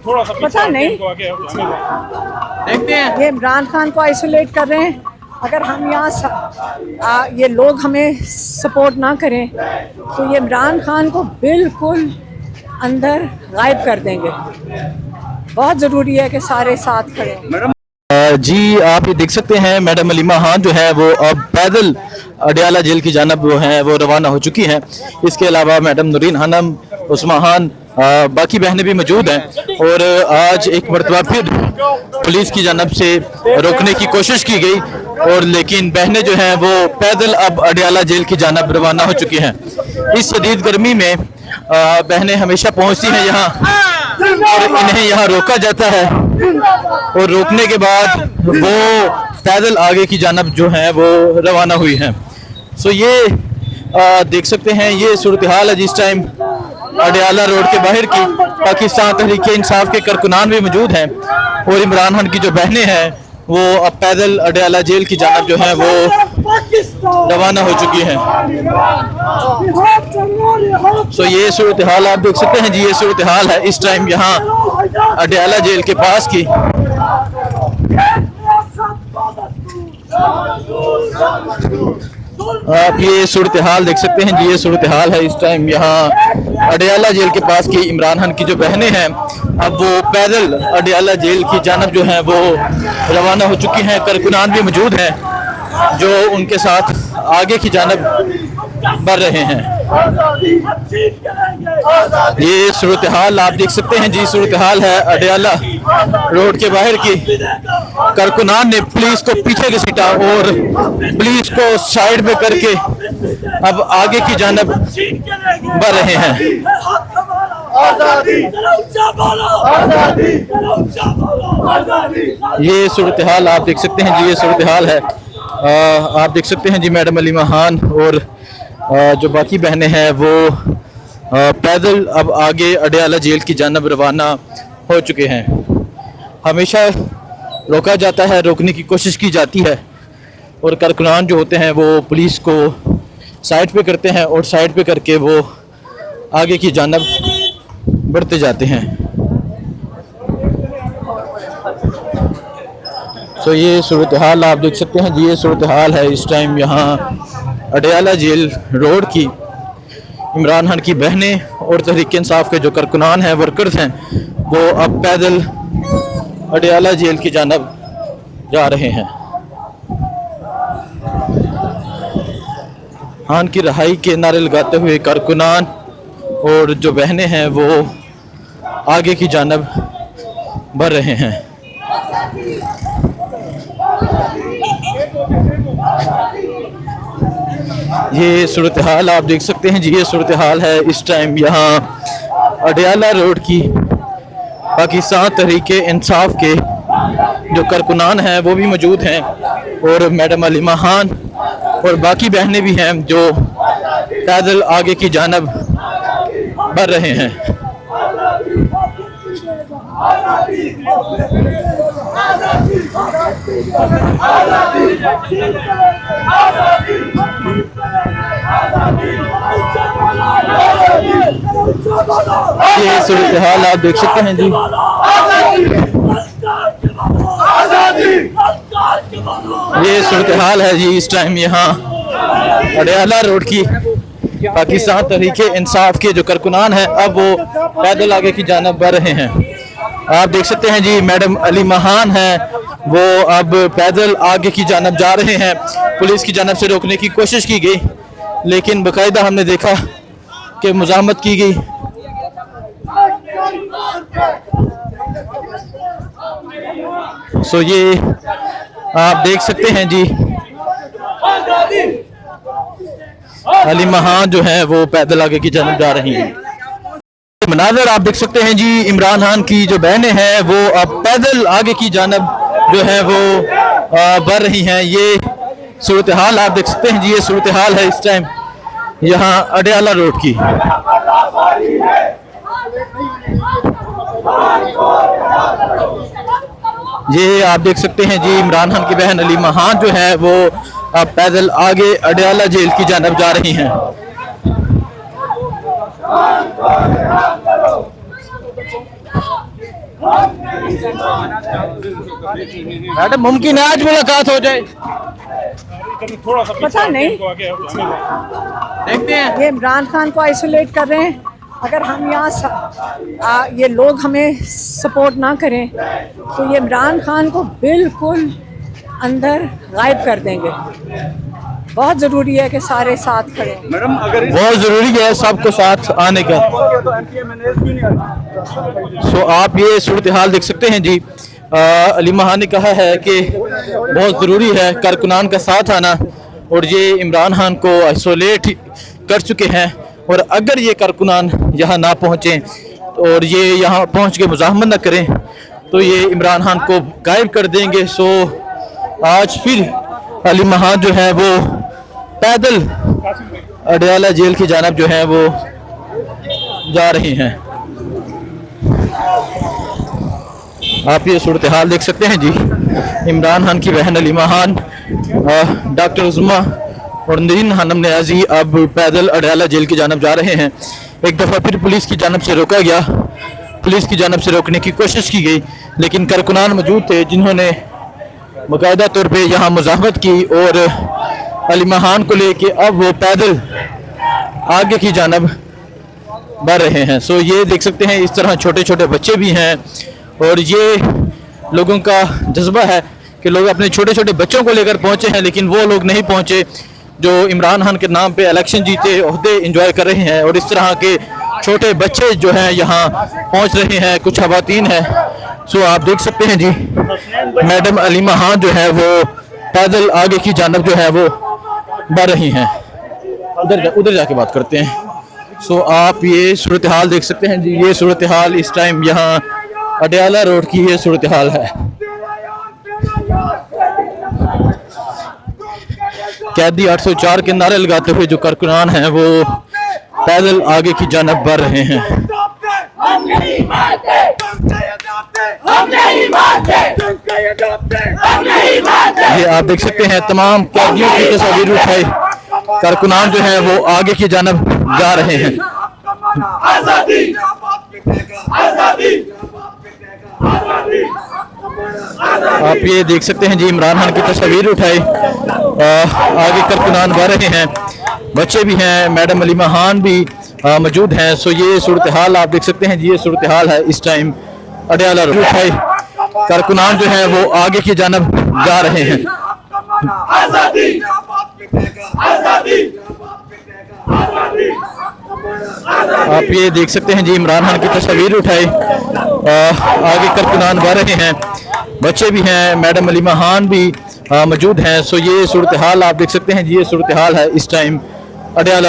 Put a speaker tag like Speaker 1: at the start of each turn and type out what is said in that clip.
Speaker 1: पता नहीं,
Speaker 2: देखते हैं।
Speaker 1: ये इमरान खान को आइसोलेट कर रहे हैं। अगर हम यहाँ ये लोग हमें सपोर्ट ना करें तो ये इमरान खान को बिल्कुल अंदर गायब कर देंगे। बहुत ज़रूरी है कि सारे साथ खड़े हों।
Speaker 2: जी आप ये देख सकते हैं मैडम अलीमा खान जो है वो अब पैदल अडियाला जेल की जानब वो हैं वो रवाना हो चुकी हैं। इसके अलावा मैडम नूरीन हनम, उस्मा खान, बाकी बहनें भी मौजूद हैं। और आज एक मरतबा फिर पुलिस की जानब से रोकने की कोशिश की गई और लेकिन बहनें जो हैं वो पैदल अब अडियाला जेल की जानब रवाना हो चुकी हैं। इस शदीद गर्मी में बहनें हमेशा पहुंचती हैं यहाँ और इन्हें यहाँ रोका जाता है और रोकने के बाद वो पैदल आगे की जानब जो है वो रवाना हुई हैं। सो ये देख सकते हैं ये सूरत हाल है जिस टाइम अडियाला रोड के बाहर की। पाकिस्तान तहरीक-ए-इंसाफ के कारकुनान भी मौजूद हैं और इमरान खान की जो बहनें हैं वो अब पैदल अडियाला जेल की जानब जो है वो रवाना हो चुकी हैं। सो ये सूरत हाल आप देख सकते हैं जी, ये सूरत हाल है इस टाइम यहाँ अडियाला जेल के पास की। आप ये सूरत हाल देख सकते हैं जी, ये सूरत हाल है इस टाइम यहाँ अडियाला जेल के पास की। इमरान खान की जो बहनें हैं अब वो पैदल अडियाला जेल की जानब जो है वो रवाना हो चुकी हैं। कारकुनान भी मौजूद हैं जो उनके साथ आगे की जानब बढ़ रहे हैं। ये सूरत हाल आप देख सकते हैं जी, सूरत हाल है अडियाला रोड के बाहर की। कारकुनान ने पुलिस को पीछे घसीटा और पुलिस को साइड में करके अब आगे की जानब बढ़ रहे हैं। ये सूरत हाल आप देख सकते हैं जी, ये सूरत हाल है। आप देख सकते हैं जी मैडम अलीमा खान और जो बाकी बहनें हैं वो पैदल अब आगे अडियाला जेल की जानब रवाना हो चुके हैं। हमेशा रोका जाता है, रोकने की कोशिश की जाती है और कारकुनान जो होते हैं वो पुलिस को साइड पे करते हैं और साइड पे करके वो आगे की जानब बढ़ते जाते हैं। सो ये सूरत हाल आप देख सकते हैं जी, ये सूरत हाल है इस टाइम यहाँ अडियाला जेल रोड की। इमरान खान की बहनें और तहरीक-ए-इंसाफ के जो कारकुनान हैं, वर्कर्स हैं, वो अब पैदल अडियाला जेल की जानब जा रहे हैं। खान की रहाई के नारे लगाते हुए कारकुनान और जो बहनें हैं वो आगे की जानब बढ़ रहे हैं। ये सूरत हाल आप देख सकते हैं जी, ये सूरत हाल है इस टाइम यहाँ अडियाला रोड की। पाकिस्तान तहरीक-ए-इंसाफ के जो कारकुनान हैं वो भी मौजूद हैं और मैडम अलीमा खान और बाकी बहनें भी हैं जो पैदल आगे की जानब बढ़ रहे हैं। ये सूरत हाल आप देख सकते हैं जी। ये सूरत हाल है जी इस टाइम यहाँ अडियाला रोड की। पाकिस्तान तहरीक-ए-इंसाफ के जो कारकुनान हैं अब वो पैदल आगे की जानब बढ़ रहे हैं। आप देख सकते हैं जी मैडम अलीमा खान हैं वो अब पैदल आगे की जानब जा रहे हैं। पुलिस की जानब से रोकने की कोशिश की गई लेकिन बाकायदा हमने देखा कि मुज़ाहमत की गई। सो ये आप देख सकते हैं जी अलीमा खान जो है वो पैदल आगे की जानब जा रही हैं। मनाज़र आप देख सकते हैं जी, इमरान खान की जो बहनें हैं वो अब पैदल आगे की जानब जो है वो बढ़ रही हैं। ये सूरत हाल आप देख सकते हैं जी, ये सूरत हाल है इस टाइम यहाँ अडियाला रोड की। ये आप देख सकते हैं जी इमरान खान की बहन अलीमा खान जो है वो अब पैदल आगे अडियाला जेल की जानब जा रही हैं। मैडम मुमकिन है आज मुलाकात हो जाए?
Speaker 1: पता नहीं,
Speaker 2: देखते हैं।
Speaker 1: ये इमरान खान को आइसोलेट कर रहे हैं। अगर हम यहाँ ये लोग हमें सपोर्ट ना करें तो ये इमरान खान को बिल्कुल अंदर गायब कर देंगे। बहुत ज़रूरी है कि सारे साथ खड़े हों।
Speaker 3: मैडम अगर
Speaker 2: बहुत ज़रूरी है सबको साथ आने का।
Speaker 3: तो एमपीएमएनएस क्यों नहीं आए?
Speaker 2: सो आप ये सूरत हाल देख सकते हैं जी। अली महान ने कहा है कि बहुत ज़रूरी है कारकुनान का साथ आना, और ये इमरान खान को आइसोलेट कर चुके हैं, और अगर ये कारकुनान यहाँ ना पहुँचें और ये यहाँ पहुँच के मुज़ाहमत न करें तो ये इमरान खान को गायब कर देंगे। सो आज फिर अली महान जो है वो पैदल अडयाला जेल की जानब जो है वो जा रहे हैं। आप ये सूरत हाल देख सकते हैं जी। इमरान खान की बहन अली महान, डॉक्टर उज़मा और नरीन खानम न्याजी अब पैदल अडयाला जेल की जानब जा रहे हैं। एक दफ़ा फिर पुलिस की जानब से रोका गया, पुलिस की जानब से रोकने की कोशिश की गई, लेकिन कारकुनान मौजूद थे जिन्होंने बाकायदा तौर पे यहाँ मुज़ाहमत की, और अली महान को लेके अब वो पैदल आगे की जानब बढ़ रहे हैं। सो ये देख सकते हैं इस तरह छोटे छोटे बच्चे भी हैं, और ये लोगों का जज्बा है कि लोग अपने छोटे छोटे बच्चों को लेकर पहुँचे हैं, लेकिन वो लोग नहीं पहुँचे जो इमरान खान के नाम पे इलेक्शन जीते, ओहदे इंजॉय कर रहे हैं, और इस तरह के छोटे बच्चे जो हैं यहाँ पहुँच रहे हैं, कुछ खवातीन हैं। सो आप देख सकते हैं जी, मैडम अली महान जो है वो पैदल आगे की जानब जो है वो बढ़ रही हैं। उधर जाके बात करते हैं। सो आप ये सूरत हाल देख सकते हैं जी। ये सूरत हाल इस टाइम यहाँ अडयाला रोड की ये सूरत हाल है। कैदी 804 के नारे लगाते हुए जो कारकुनान हैं वो पैदल आगे की जानब बढ़ रहे हैं। ये आप देख सकते हैं तमाम कैदियों की तस्वीर उठाई, कारकुनान जो है वो आगे की जानब जा रहे हैं। आप ये देख सकते हैं जी, इमरान खान की तस्वीर उठाई, आगे कारकुनान बढ़ रहे हैं, बच्चे भी हैं, मैडम अली महान भी मौजूद हैं। सो ये सूरत हाल आप देख सकते हैं जी। ये सूरत हाल है इस टाइम अडयाला रोड उठाई, कारकुनान जो है वो आगे की जानब जा रहे हैं। आप ये देख सकते हैं जी, इमरान खान की तस्वीर उठाई, आगे कारकुनान बढ़ रहे हैं, बच्चे भी हैं, मैडम अली महान भी मौजूद हैं। सो ये सूरत हाल आप देख सकते हैं जी। ये सूरत हाल है इस टाइम अडयाला रोड।